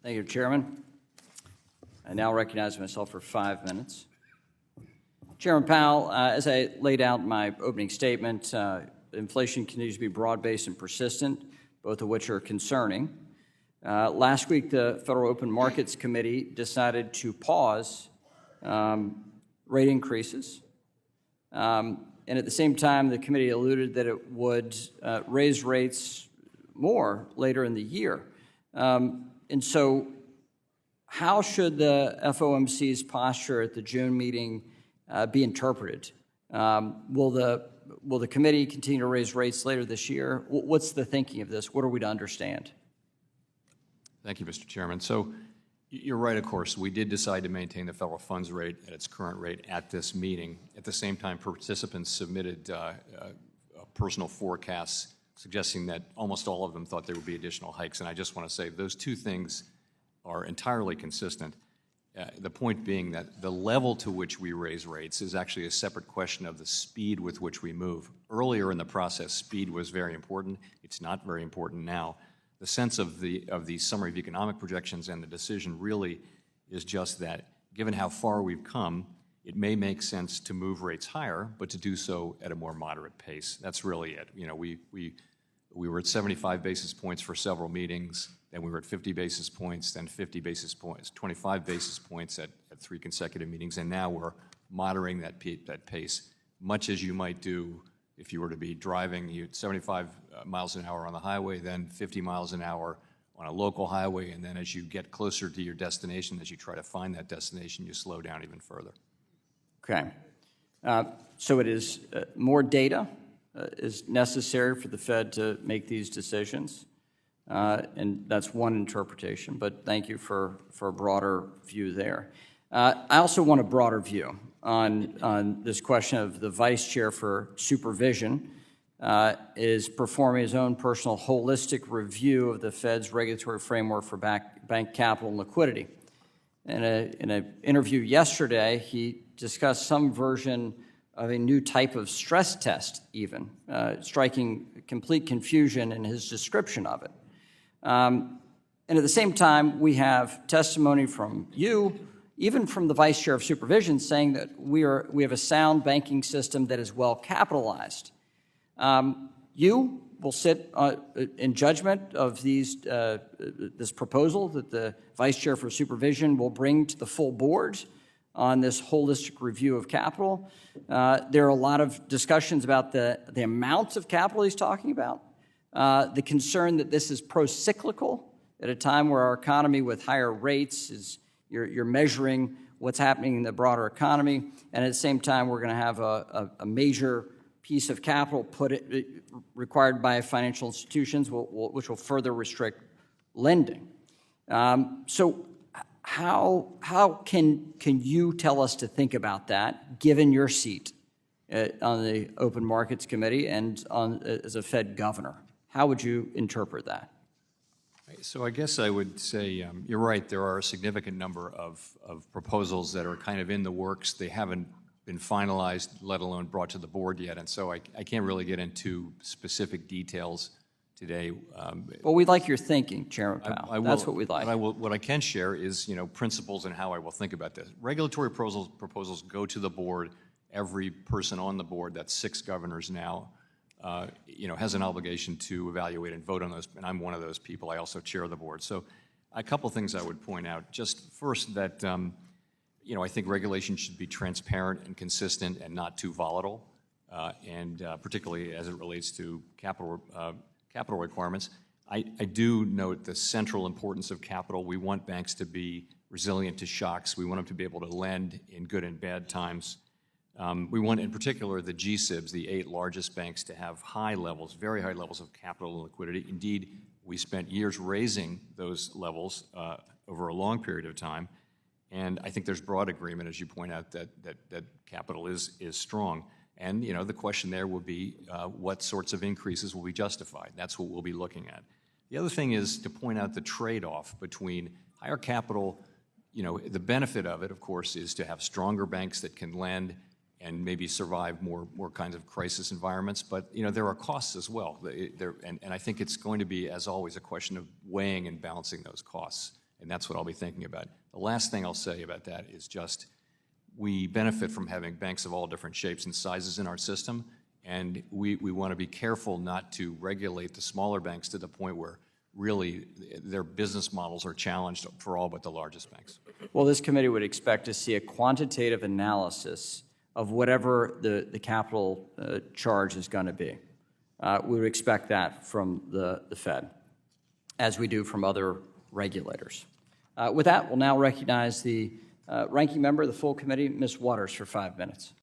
Thank you, Chairman. I now recognize myself for 5 minutes. Chairman Powell, as I laid out in my opening statement, inflation continues to be broad-based and persistent, both of which are concerning. Last week, the Federal Open Markets Committee decided to pause rate increases. And at the same time, the committee alluded that it would raise rates more later in the year. And so how should the FOMC's posture at the June meeting be interpreted? Will the committee continue to raise rates later this year? What's the thinking of this? What are we to understand? Thank you, Mr. Chairman. So you're right, of course. We did decide to maintain the federal funds rate at its current rate at this meeting. At the same time, participants submitted personal forecasts suggesting that almost all of them thought there would be additional hikes. And I just want to say those two things are entirely consistent. The point being that the level to which we raise rates is actually a separate question of the speed with which we move. Earlier in the process, speed was very important. It's not very important now. The sense of the summary of economic projections and the decision really is just that, given how far we've come, it may make sense to move rates higher, but to do so at a more moderate pace. That's really it. You know, we were at 75 basis points for several meetings, then we were at 50 basis points, then 50 basis points, 25 basis points at 3 consecutive meetings, and now we're moderating that pace, much as you might do if you were to be driving 75 miles an hour on the highway, then 50 miles an hour on a local highway, and then as you get closer to your destination, as you try to find that destination, you slow down even further. Okay. So it is more data is necessary for the Fed to make these decisions, and that's one interpretation, but thank you for a broader view there. I also want a broader view on this question of the vice chair for supervision is performing his own personal holistic review of the Fed's regulatory framework for bank capital and liquidity. In an interview yesterday, he discussed some version of a new type of stress test even, striking complete confusion in his description of it. And at the same time, we have testimony from you, even from the Vice Chair of Supervision, saying that we have a sound banking system that is well capitalized. You will sit in judgment of this proposal that the Vice Chair for Supervision will bring to the full board on this holistic review of capital. There are a lot of discussions about the amount of capital he's talking about, the concern that this is pro-cyclical at a time where our economy with higher rates is you're measuring what's happening in the broader economy, and at the same time we're going to have a major piece of capital required by financial institutions, which will further restrict lending. So how can you tell us to think about that, given your seat on the Open Markets Committee and as a Fed governor? How would you interpret that? So I guess I would say you're right. There are a significant number of proposals that are kind of in the works. They haven't been finalized, let alone brought to the board yet, and so I can't really get into specific details today. Well, we'd like your thinking, Chairman Powell. That's what we'd like. What I can share is, principles and how I will think about this. Regulatory proposals go to the board. Every person on the board, that's 6 governors now, has an obligation to evaluate and vote on those, and I'm one of those people. I also chair the board. So a couple things I would point out. Just first that, I think regulation should be transparent and consistent and not too volatile, and particularly as it relates to capital requirements. I do note the central importance of capital. We want banks to be resilient to shocks. We want them to be able to lend in good and bad times. We want, in particular, the GSIBs, the 8 largest banks, to have high levels, very high levels of capital and liquidity. Indeed, we spent years raising those levels over a long period of time, and I think there's broad agreement, as you point out, that capital is strong. And the question there will be what sorts of increases will be justified. That's what we'll be looking at. The other thing is to point out the trade-off between higher capital. The benefit of it, of course, is to have stronger banks that can lend and maybe survive more kinds of crisis environments. But there are costs as well. And I think it's going to be, as always, a question of weighing and balancing those costs. and that's what I'll be thinking about. The last thing I'll say about that is just we benefit from having banks of all different shapes and sizes in our system, and we want to be careful not to regulate the smaller banks to the point where really their business models are challenged for all but the largest banks. Well, this committee would expect to see a quantitative analysis of whatever the capital charge is going to be. We would expect that from the Fed, as we do from other regulators. With that, we'll now recognize the ranking member of the full committee, Ms. Waters, for 5 minutes.